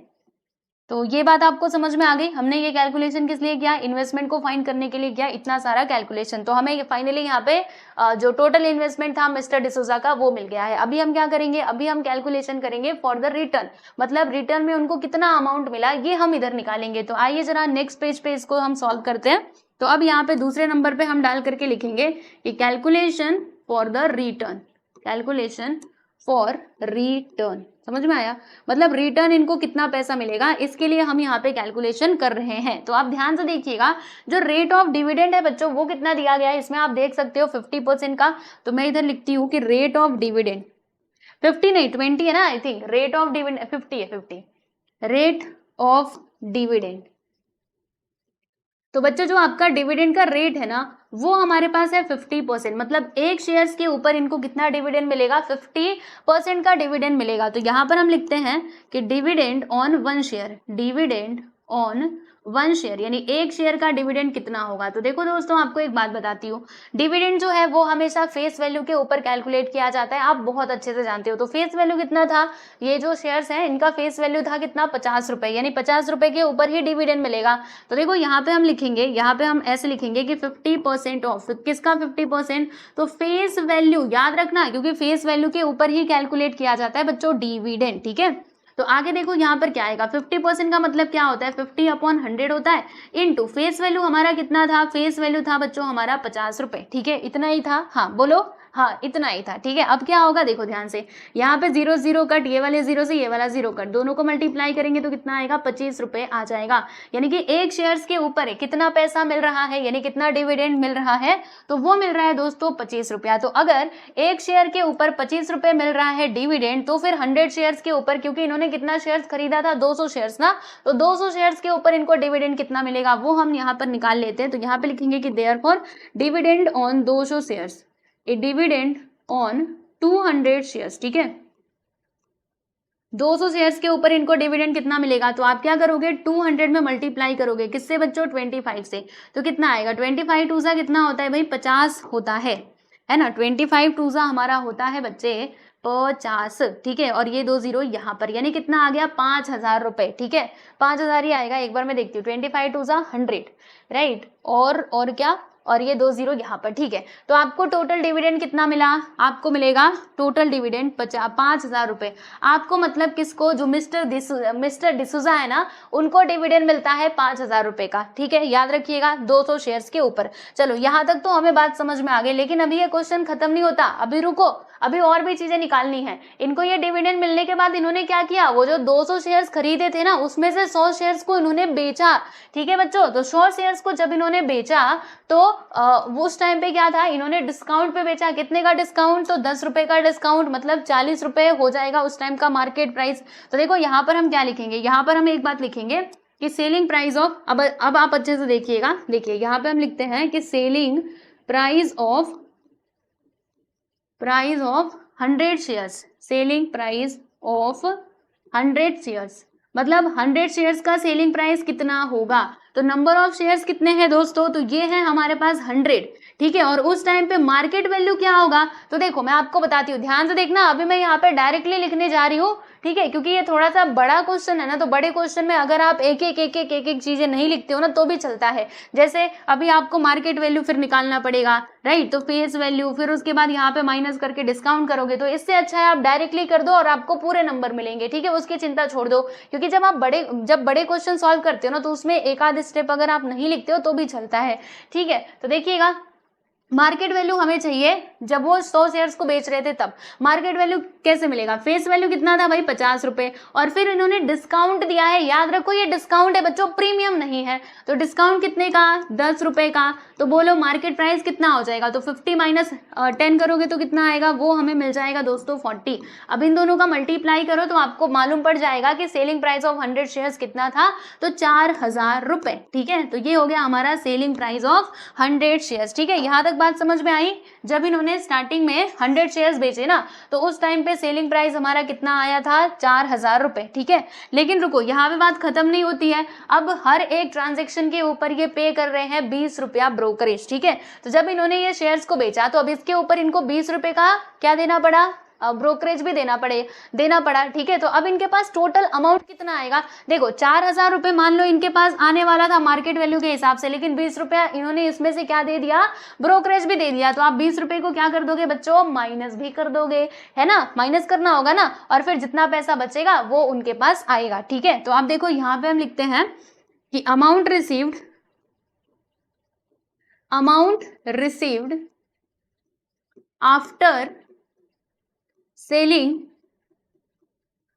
तो ये बात आपको समझ में आ गई। हमने ये कैलकुलेशन किस लिए किया, इन्वेस्टमेंट को फाइंड करने के लिए किया, इतना सारा कैलकुलेशन। तो हमें फाइनली यहाँ पे जो टोटल इन्वेस्टमेंट था मिस्टर डिसूजा का वो मिल गया है। अभी हम क्या करेंगे, अभी हम कैलकुलेशन करेंगे फॉर द रिटर्न, मतलब रिटर्न में उनको कितना अमाउंट मिला ये हम इधर निकालेंगे। तो आइए जरा नेक्स्ट पेज पे इसको हम सॉल्व करते हैं। तो अब यहाँ पे दूसरे नंबर पे हम डाल करके लिखेंगे कि calculation for the return, calculation for return. समझ में आया, मतलब रिटर्न इनको कितना पैसा मिलेगा, इसके लिए हम यहाँ पे कैलकुलेशन कर रहे हैं। तो आप ध्यान से देखिएगा, जो रेट ऑफ डिविडेंड है बच्चों वो कितना दिया गया है, इसमें आप देख सकते हो 50% का। तो मैं इधर लिखती हूँ कि रेट ऑफ डिविडेंड 50 नहीं 20 है ना, I think rate of dividend 50 है, 50 रेट ऑफ डिविडेंड। तो बच्चों जो आपका डिविडेंड का रेट है ना वो हमारे पास है 50%, मतलब एक शेयर्स के ऊपर इनको कितना डिविडेंड मिलेगा, 50% का डिविडेंड मिलेगा। तो यहाँ पर हम लिखते हैं कि dividend on 1 share, dividend on 1 share, यानी एक शेयर का डिविडेंड कितना होगा। तो देखो दोस्तों, आपको एक बात बताती हूँ, डिविडेंड जो है वो हमेशा फेस वैल्यू के ऊपर कैलकुलेट किया जाता है, आप बहुत अच्छे से जानते हो। तो फेस वैल्यू कितना था, ये जो शेयर्स हैं इनका फेस वैल्यू था कितना, 50 रुपए, यानी 50 रुपए के ऊपर ही डिविडेंड मिलेगा। तो देखो यहाँ पे हम लिखेंगे, यहाँ पे हम ऐसे लिखेंगे कि 50% ऑफ, किसका 50%, तो फेस वैल्यू, याद रखना क्योंकि फेस वैल्यू के ऊपर ही कैलकुलेट किया जाता है बच्चों डिविडेंड, ठीक है। तो आगे देखो यहाँ पर क्या आएगा, 50% का मतलब क्या होता है, 50/100 होता है, इनटू फेस वैल्यू हमारा कितना था, फेस वैल्यू था बच्चों हमारा 50 रुपए, ठीक है, इतना ही था, हाँ बोलो, हाँ इतना ही था, ठीक है। अब क्या होगा देखो ध्यान से, यहाँ पे 0 0 कट, ये वाले 0 से ये वाला 0 कट, दोनों को मल्टीप्लाई करेंगे तो कितना आएगा, 25 रुपए आ जाएगा। यानी कि एक शेयर्स के ऊपर है कितना पैसा मिल रहा है, यानी कितना डिविडेंड मिल रहा है, तो वो मिल रहा है दोस्तों 25 रुपया। तो अगर एक शेयर के ऊपर 25 रुपए मिल रहा है डिविडेंड, तो फिर 100 शेयर्स के ऊपर, क्योंकि इन्होंने कितना शेयर्स खरीदा था, 200 शेयर्स ना, तो 200 शेयर्स के ऊपर इनको डिविडेंड कितना मिलेगा वो हम यहाँ पर निकाल लेते हैं। तो यहाँ पे लिखेंगे कि therefore dividend on 200 shares, A dividend on 200 shares, ठीक है, 200 शेयर्स के ऊपर इनको डिविडेंड कितना मिलेगा, तो आप क्या करोगे, 200 में मल्टीप्लाई करोगे, किससे बच्चों, 25 से, तो कितना आएगा, 25 टूजा कितना होता है भाई, 50 होता है ना, 25 टूजा हमारा होता है बच्चे 50, ठीक है, और ये 2 0 यहाँ पर, यानी कितना आ गया, 5000 रुपए, ठीक है, 5000 ही आएगा, एक बार मैं देखती हूँ, 25 टूजा 100, राइट, और क्या, और ये 2 0 यहाँ पर, ठीक है। तो आपको टोटल डिविडेंड कितना मिला, आपको मिलेगा टोटल डिविडेंड 5000 रुपए। आपको मतलब किसको, जो मिस्टर डिसूजा है ना, उनको डिविडेंड मिलता है 5000 रुपए का, ठीक है, याद रखिएगा 200 शेयर्स के ऊपर। चलो यहाँ तक तो हमें बात समझ में आ गई, लेकिन अभी ये क्वेश्चन खत्म नहीं होता, अभी रुको, अभी और भी चीजें निकालनी है। इनको ये डिविडेंड मिलने के बाद इन्होंने क्या किया, वो जो 200 शेयर्स खरीदे थे ना, उसमें से 100 शेयर्स को इन्होंने बेचा, ठीक है बच्चों। तो 100 शेयर्स को जब इन्होंने बेचा तो वो उस टाइम पे क्या था, इन्होंने डिस्काउंट पे बेचा, कितने का डिस्काउंट, तो 10 रुपए का डिस्काउंट, मतलब 40 रुपए हो जाएगा उस टाइम का मार्केट प्राइस। तो देखो यहाँ पर हम क्या लिखेंगे, यहाँ पर हम एक बात लिखेंगे कि सेलिंग प्राइस ऑफ, अब आप अच्छे से देखिएगा, देखिए यहाँ पे हम लिखते हैं कि selling price of 100 shares, selling price of 100 shares, मतलब 100 शेयर्स का सेलिंग प्राइस कितना होगा। तो नंबर ऑफ शेयर्स कितने हैं दोस्तों, तो ये है हमारे पास 100, ठीक है, और उस टाइम पे मार्केट वैल्यू क्या होगा, तो देखो मैं आपको बताती हूँ, ध्यान से देखना, अभी मैं यहाँ पे डायरेक्टली लिखने जा रही हूँ, ठीक है, क्योंकि ये थोड़ा सा बड़ा क्वेश्चन है ना, तो बड़े क्वेश्चन में अगर आप एक एक चीजें नहीं लिखते हो ना तो भी चलता है। जैसे अभी आपको मार्केट वैल्यू फिर निकालना पड़ेगा, राइट, तो फेस वैल्यू, फिर उसके बाद यहाँ पे माइनस करके डिस्काउंट करोगे, तो इससे अच्छा है आप डायरेक्टली कर दो और आपको पूरे नंबर मिलेंगे, ठीक है, उसकी चिंता छोड़ दो। क्योंकि जब बड़े क्वेश्चन सॉल्व करते हो ना, तो उसमें एक आध स्टेप अगर आप नहीं लिखते हो तो भी चलता है, ठीक है। तो देखिएगा, मार्केट वैल्यू हमें चाहिए जब वो 100 शेयर्स को बेच रहे थे तब, मार्केट वैल्यू कैसे मिलेगा, फेस वैल्यू कितना था भाई 50 रुपए, और फिर इन्होंने डिस्काउंट दिया है, याद रखो ये डिस्काउंट है बच्चों, प्रीमियम नहीं है, तो डिस्काउंट कितने का, 10 रुपए का, तो बोलो मार्केट प्राइस कितना हो जाएगा, तो 50 माइनस 10 करोगे तो कितना आएगा, वो हमें मिल जाएगा दोस्तों 40। अब इन दोनों का मल्टीप्लाई करो तो आपको मालूम पड़ जाएगा कि सेलिंग प्राइस ऑफ 100 शेयर्स कितना था, तो 4000 रुपए, ठीक है। तो ये हो गया हमारा सेलिंग प्राइस ऑफ 100 शेयर्स, ठीक है, यहाँ तक बात समझ में आई। जब इन्होंने स्टार्टिंग में 100 शेयर्स बेचे ना, तो उस टाइम पे सेलिंग प्राइस हमारा कितना आया था, 4000 रुपए, ठीक है। लेकिन रुको, यहाँ पे बात खत्म नहीं होती है, अब हर एक ट्रांजेक्शन के ऊपर ये पे कर रहे हैं 20 रुपया ब्रोकरेज, ठीक है। तो जब इन्होंने ये शेयर्स को बेचा तो अब इसके ऊपर इनको 20 रुपए का क्या देना पड़ा, ब्रोकरेज भी देना पड़ा, ठीक है। तो अब इनके पास टोटल अमाउंट कितना आएगा, देखो 4000 रुपए मान लो इनके पास आने वाला था मार्केट वैल्यू के हिसाब से, लेकिन 20 रुपया इन्होंने इसमें से क्या दे दिया, ब्रोकरेज भी दे दिया। तो आप 20 रुपए को क्या कर दोगे बच्चों, माइनस भी कर दोगे, है ना, माइनस करना होगा ना, और फिर जितना पैसा बचेगा वो उनके पास आएगा, ठीक है। तो आप देखो यहाँ पे हम लिखते हैं कि amount received after selling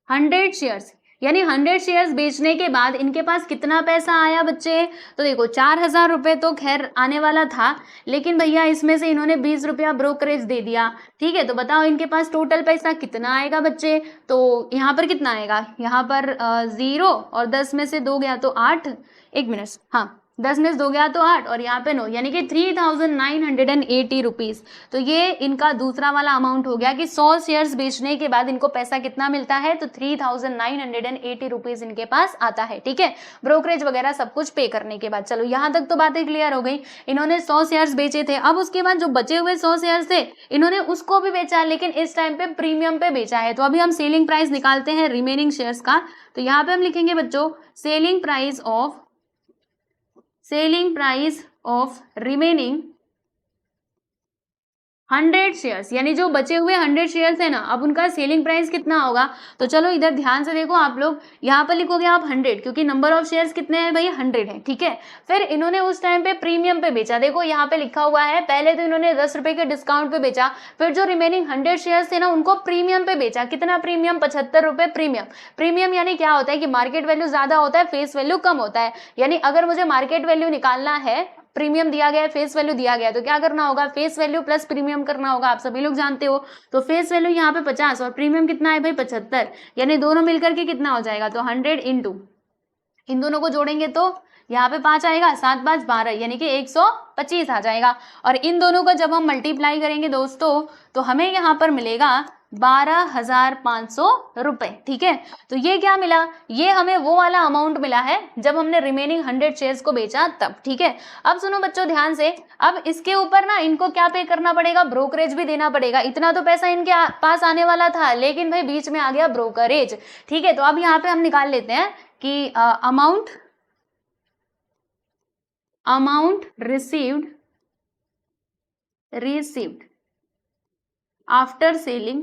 100 shares, यानी 100 शेयर्स बेचने के बाद इनके पास कितना पैसा आया बच्चे, तो देखो 4000 रुपए तो खैर आने वाला था, लेकिन भैया इसमें से इन्होंने 20 रुपया ब्रोकरेज दे दिया, ठीक है। तो बताओ इनके पास टोटल पैसा कितना आएगा बच्चे, तो यहाँ पर कितना आएगा, यहाँ पर 0 और 10 में से 2 गया तो 8, एक मिनट, हाँ 10 में से 2 गया तो 8 और यहाँ पे 9, यानी कि 3980 रुपीज। तो ये इनका दूसरा वाला अमाउंट हो गया कि 100 शेयर्स बेचने के बाद इनको पैसा कितना मिलता है, तो 3980 रुपीज इनके पास आता है। ठीक है, ब्रोकरेज वगैरह सब कुछ पे करने के बाद। चलो यहाँ तक तो बातें क्लियर हो गई। इन्होंने 100 शेयर्स बेचे थे, अब उसके बाद जो बचे हुए 100 शेयर्स थे इन्होंने उसको भी बेचा, लेकिन इस टाइम पे प्रीमियम पे बेचा है। तो अभी हम सेलिंग प्राइस निकालते हैं रिमेनिंग शेयर्स का। तो यहाँ पे हम लिखेंगे बच्चों selling price of remaining 100 shares, यानी जो बचे हुए 100 शेयर्स है ना, अब उनका सेलिंग प्राइस कितना होगा। तो चलो इधर ध्यान से देखो आप लोग, यहाँ पर लिखोगे आप 100, क्योंकि नंबर ऑफ शेयर्स कितने हैं भाई, 100 है। ठीक है, फिर इन्होंने उस टाइम पे प्रीमियम पे बेचा, देखो यहाँ पे लिखा हुआ है, पहले तो इन्होंने 10 रुपए के डिस्काउंट पे बेचा, फिर जो रिमेनिंग 100 शेयर्स थे ना उनको प्रीमियम पे बेचा। कितना प्रीमियम, 75 रुपए प्रीमियम। प्रीमियम यानी क्या होता है कि मार्केट वैल्यू ज्यादा होता है, फेस वैल्यू कम होता है। यानी अगर मुझे मार्केट वैल्यू निकालना है, प्रीमियम दिया गया है, फेस वैल्यू दिया गया है, तो क्या करना होगा, फेस वैल्यू प्लस प्रीमियम करना होगा। आप सभी लोग जानते हो। तो फेस वैल्यू यहाँ पे 50 और प्रीमियम कितना है भाई 75, यानी दोनों मिलकर के कितना हो जाएगा, तो 100 इंटू, इन दोनों को जोड़ेंगे तो यहाँ पे 5 आएगा, 7 5 12, यानी कि 125 आ जाएगा। और इन दोनों का जब हम मल्टीप्लाई करेंगे दोस्तों, तो हमें यहाँ पर मिलेगा 12,500 रुपए। ठीक है, तो ये क्या मिला, ये हमें वो वाला अमाउंट मिला है जब हमने रिमेनिंग 100 शेयर्स को बेचा तब। ठीक है, अब सुनो बच्चों ध्यान से, अब इसके ऊपर ना इनको क्या पे करना पड़ेगा, ब्रोकरेज भी देना पड़ेगा। इतना तो पैसा इनके पास आने वाला था, लेकिन भाई बीच में आ गया ब्रोकरेज। ठीक है, तो अब यहाँ पे हम निकाल लेते हैं कि amount received after selling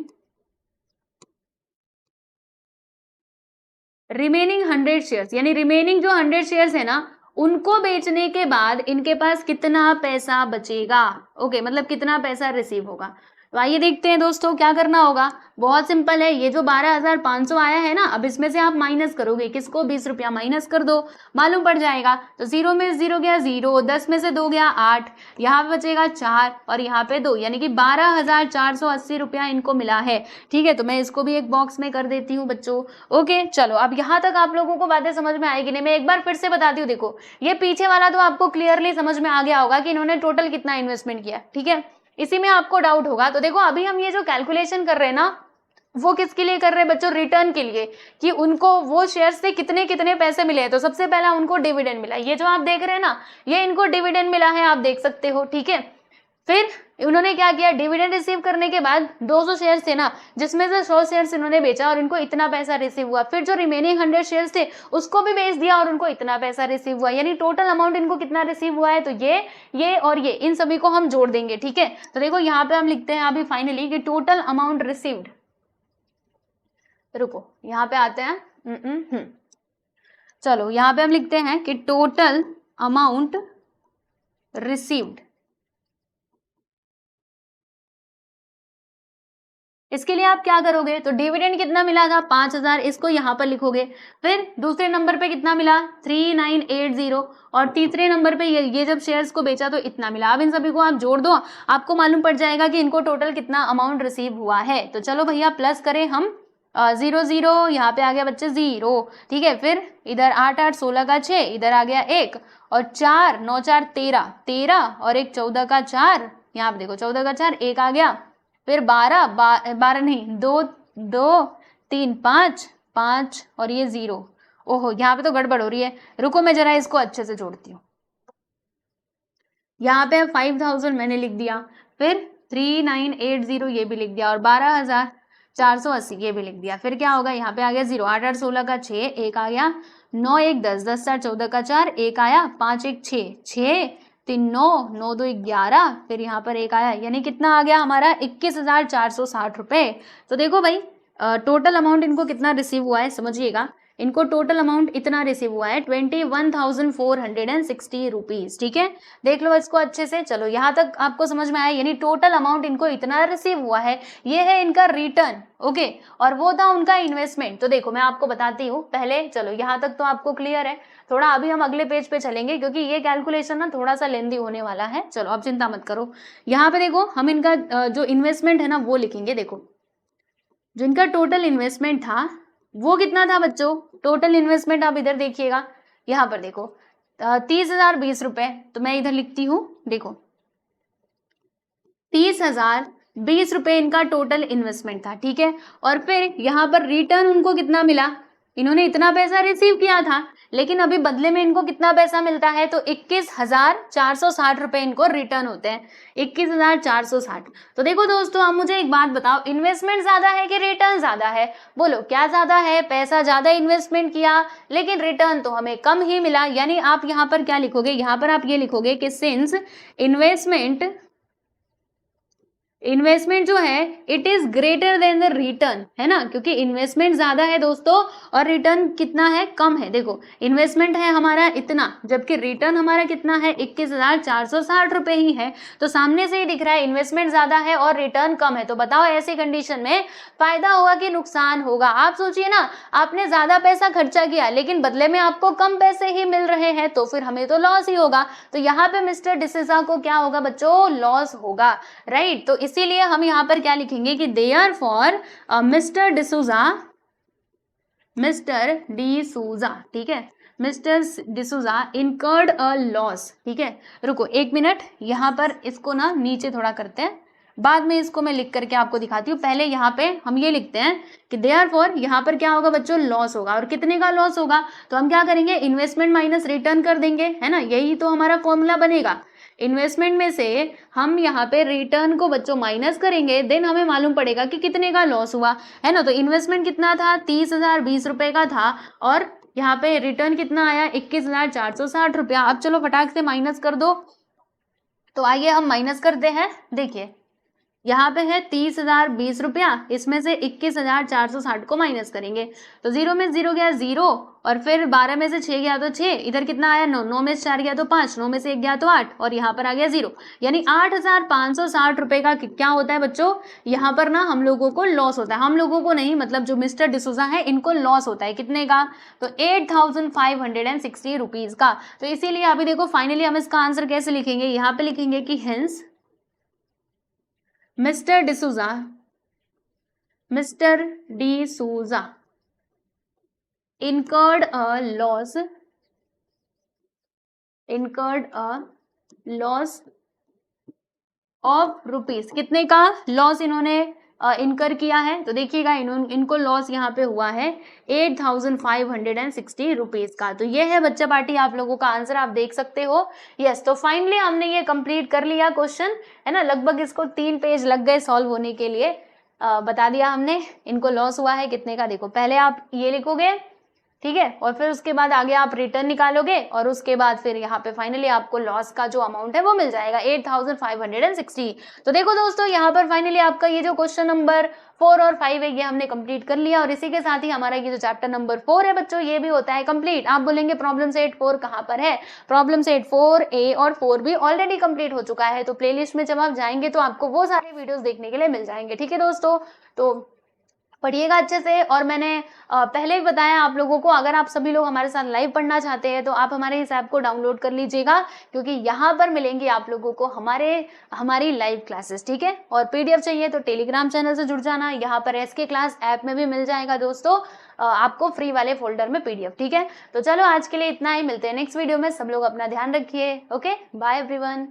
remaining 100 shares, यानी रिमेनिंग जो 100 शेयर्स है ना उनको बेचने के बाद इनके पास कितना पैसा बचेगा। ओके, मतलब कितना पैसा रिसीव होगा। तो आइए देखते हैं दोस्तों क्या करना होगा। बहुत सिंपल है, ये जो 12,500 आया है ना, अब इसमें से आप माइनस करोगे, किसको, 20 रुपया माइनस कर दो, मालूम पड़ जाएगा। तो 0 में 0 गया 0, 10 में से 2 गया 8, यहाँ पे बचेगा 4 और यहाँ पे 2, यानी कि 12,480 रुपया इनको मिला है। ठीक है, तो मैं इसको भी एक बॉक्स में कर देती हूँ बच्चों। ओके, चलो अब यहाँ तक आप लोगों को बातें समझ में आएगी नहीं, मैं एक बार फिर से बताती हूँ। देखो ये पीछे वाला तो आपको क्लियरली समझ में आ गया होगा कि इन्होंने टोटल कितना इन्वेस्टमेंट किया। ठीक है, इसी में आपको डाउट होगा। तो देखो अभी हम ये जो कैलकुलेशन कर रहे हैं ना, वो किसके लिए कर रहे हैं बच्चों, रिटर्न के लिए, कि उनको वो शेयर से कितने कितने पैसे मिले हैं। तो सबसे पहला उनको डिविडेंड मिला, ये जो आप देख रहे हैं ना, ये इनको डिविडेंड मिला है, आप देख सकते हो। ठीक है, फिर उन्होंने क्या किया, डिविडेंड रिसीव करने के बाद 200 शेयर्स थे ना, जिसमें से 100 शेयर्स इन्होंने बेचा और इनको इतना पैसा रिसीव हुआ। फिर जो रिमेनिंग 100 शेयर्स थे उसको भी बेच दिया और उनको इतना पैसा रिसीव हुआ, यानी टोटल अमाउंट इनको कितना रिसीव हुआ है। तो ये और ये, इन सभी को हम जोड़ देंगे। ठीक है, तो देखो यहाँ पे हम लिखते हैं अभी फाइनली कि टोटल अमाउंट रिसीव्ड, रुको यहाँ पे आते हैं, चलो यहाँ पे हम लिखते हैं कि टोटल अमाउंट रिसीव्ड। इसके लिए आप क्या करोगे, तो डिविडेंड कितना मिला था 5,000, इसको यहाँ पर लिखोगे। फिर दूसरे नंबर पे कितना मिला 3980, और तीसरे नंबर पे ये जब शेयर्स को बेचा तो इतना मिला। अब इन सभी को आप जोड़ दो, आपको मालूम पड़ जाएगा कि इनको टोटल कितना अमाउंट रिसीव हुआ है। तो चलो भैया प्लस करें हम, 0 0, यहाँ पे आ गया बच्चे 0। ठीक है, फिर इधर 8 8 16 का 6, इधर आ गया 1 और 4 9 4 13 13 और एक 14 का 4, यहाँ पे देखो 14 का 4, 1 आ गया। फिर 12 नहीं 2 2 3 5 5 और ये 0। ओहो यहाँ पे तो गड़बड़ हो रही है, रुको मैं जरा इसको अच्छे से जोड़ती हूँ। यहाँ पे 5,000 मैंने लिख दिया, फिर 3980 ये भी लिख दिया और 12,480 ये भी लिख दिया। फिर क्या होगा, यहाँ पे आ गया 0, 8 8 16 का 6, 1 आ गया, 9 1 10 10 4 14 का 4, 1 आया, 5 1 6 6 3 9 9 2 11, फिर यहाँ पर 1 आया, यानी कितना आ गया हमारा 21,460 रुपए। तो देखो भाई टोटल अमाउंट इनको कितना रिसीव हुआ है, समझिएगा, इनको टोटल अमाउंट इतना रिसीव हुआ है 21,460 रुपीज। ठीक है, देख लो इसको अच्छे से। चलो यहाँ तक आपको समझ में आया, यानी टोटल अमाउंट इनको इतना रिसीव हुआ है, ये है इनका रिटर्न। ओके, और वो था उनका इन्वेस्टमेंट। तो देखो मैं आपको बताती हूँ पहले, चलो यहाँ तक तो आपको क्लियर है। थोड़ा अभी हम अगले पेज पे चलेंगे क्योंकि ये कैलकुलेशन ना थोड़ा सा लेंदी होने वाला है। चलो अब चिंता मत करो, यहाँ पे देखो हम इनका जो इन्वेस्टमेंट है ना वो लिखेंगे। देखो जो इनका टोटल इन्वेस्टमेंट था वो कितना था बच्चों, टोटल इन्वेस्टमेंट आप इधर देखिएगा, यहाँ पर देखो 30,020 रुपए, तो मैं इधर लिखती हूँ, देखो 30,020 रुपए इनका टोटल इन्वेस्टमेंट था, ठीक है। और फिर यहाँ पर रिटर्न उनको कितना मिला, इन्होंने इतना पैसा रिसीव किया था, लेकिन अभी बदले में इनको कितना पैसा मिलता है, तो 21,460 रुपए इनको रिटर्न होते हैं, 21,460। तो देखो दोस्तों, आप मुझे एक बात बताओ, इन्वेस्टमेंट ज्यादा है कि रिटर्न ज्यादा है? बोलो क्या ज्यादा है? पैसा ज्यादा इन्वेस्टमेंट किया लेकिन रिटर्न तो हमें कम ही मिला। यानी आप यहाँ पर क्या लिखोगे, यहाँ पर आप ये लिखोगे कि सिंस इन्वेस्टमेंट जो है it is greater than the return, है ना, क्योंकि इन्वेस्टमेंट ज्यादा है दोस्तों और रिटर्न कितना है, कम है। देखो इन्वेस्टमेंट है हमारा इतना, जबकि रिटर्न हमारा कितना है, 21,460 रुपए ही है। तो सामने से ही दिख रहा है इन्वेस्टमेंट ज्यादा है और रिटर्न कम है। तो बताओ ऐसी कंडीशन में फायदा होगा कि नुकसान होगा? आप सोचिए ना, आपने ज्यादा पैसा खर्चा किया लेकिन बदले में आपको कम पैसे ही मिल रहे हैं, तो फिर हमें तो लॉस ही होगा। तो यहाँ पे मिस्टर डिसूजा को क्या होगा बच्चों, लॉस होगा, राइट। तो इसीलिए हम यहाँ पर क्या लिखेंगे कि देयरफॉर मिस्टर डिसूजा, ठीक है, mister D'Souza incurred a loss, ठीक है। रुको एक मिनट, यहाँ पर इसको ना नीचे थोड़ा करते हैं, बाद में इसको मैं लिख करके आपको दिखाती हूँ। पहले यहाँ पे हम ये लिखते हैं कि देयरफॉर यहाँ पर क्या होगा बच्चों, लॉस होगा। और कितने का लॉस होगा, तो हम क्या करेंगे, इन्वेस्टमेंट माइनस रिटर्न कर देंगे, है ना, यही तो हमारा फॉर्मूला बनेगा। इन्वेस्टमेंट में से हम यहाँ पे रिटर्न को बच्चों माइनस करेंगे, देन हमें मालूम पड़ेगा कि कितने का लॉस हुआ, है ना। तो इन्वेस्टमेंट कितना था, 30,020 रुपए का था, और यहाँ पे रिटर्न कितना आया, 21,460 रुपया। अब चलो फटाक से माइनस कर दो। तो आइए हम माइनस करते हैं। देखिए यहाँ पे है 30,020 रुपया, इसमें से 21,460 को माइनस करेंगे तो 0 में 0 गया 0, और फिर 12 में से 6 गया तो 6, इधर कितना आया 9, 9 में से 4 गया तो 5, 9 में से 1 गया तो 8, और यहाँ पर आ गया 0। यानी 8,560 रुपए का क्या होता है बच्चों, यहाँ पर ना हम लोगों को लॉस होता है। हम लोगों को नहीं, मतलब जो मिस्टर डिसूजा है इनको लॉस होता है, कितने का, तो 8,560 रुपीज का। तो इसीलिए अभी देखो फाइनली हम इसका आंसर कैसे लिखेंगे, यहाँ पे लिखेंगे कि hence mister D'Souza incurred a loss of rupees, कितने का लॉस इन्होंने इनकर किया है। तो देखिएगा इनको लॉस यहाँ पे हुआ है 8,560 रुपीज का। तो ये है बच्चा पार्टी आप लोगों का आंसर, आप देख सकते हो। यस, तो फाइनली हमने ये कंप्लीट कर लिया क्वेश्चन, है ना। लगभग इसको 3 पेज लग गए सॉल्व होने के लिए। बता दिया हमने इनको लॉस हुआ है कितने का। देखो पहले आप ये लिखोगे, ठीक है, और फिर उसके बाद आगे आप रिटर्न निकालोगे, और उसके बाद फिर यहाँ पे फाइनली आपको लॉस का जो अमाउंट है वो मिल जाएगा 8,560। तो देखो दोस्तों, यहाँ पर फाइनली आपका ये जो क्वेश्चन नंबर 4 और 5 है ये हमने कंप्लीट कर लिया, और इसी के साथ ही हमारा ये जो चैप्टर नंबर 4 है बच्चों ये भी होता है कंप्लीट। आप बोलेंगे प्रॉब्लम सेट 4 कहाँ पर है, प्रॉब्लम सेट 4A और 4B ऑलरेडी कंप्लीट हो चुका है। तो प्लेलिस्ट में जब आप जाएंगे तो आपको वो सारे वीडियोस देखने के लिए मिल जाएंगे, ठीक है दोस्तों। तो पढ़िएगा अच्छे से। और मैंने पहले भी बताया आप लोगों को, अगर आप सभी लोग हमारे साथ लाइव पढ़ना चाहते हैं तो आप हमारे इस ऐप को डाउनलोड कर लीजिएगा, क्योंकि यहाँ पर मिलेंगी आप लोगों को हमारी लाइव क्लासेस, ठीक है। और PDF चाहिए तो टेलीग्राम चैनल से जुड़ जाना, यहाँ पर SK क्लास ऐप में भी मिल जाएगा दोस्तों आपको फ्री वाले फोल्डर में PDF, ठीक है। तो चलो आज के लिए इतना ही, मिलते हैं नेक्स्ट वीडियो में। सब लोग अपना ध्यान रखिए। Okay, bye everyone.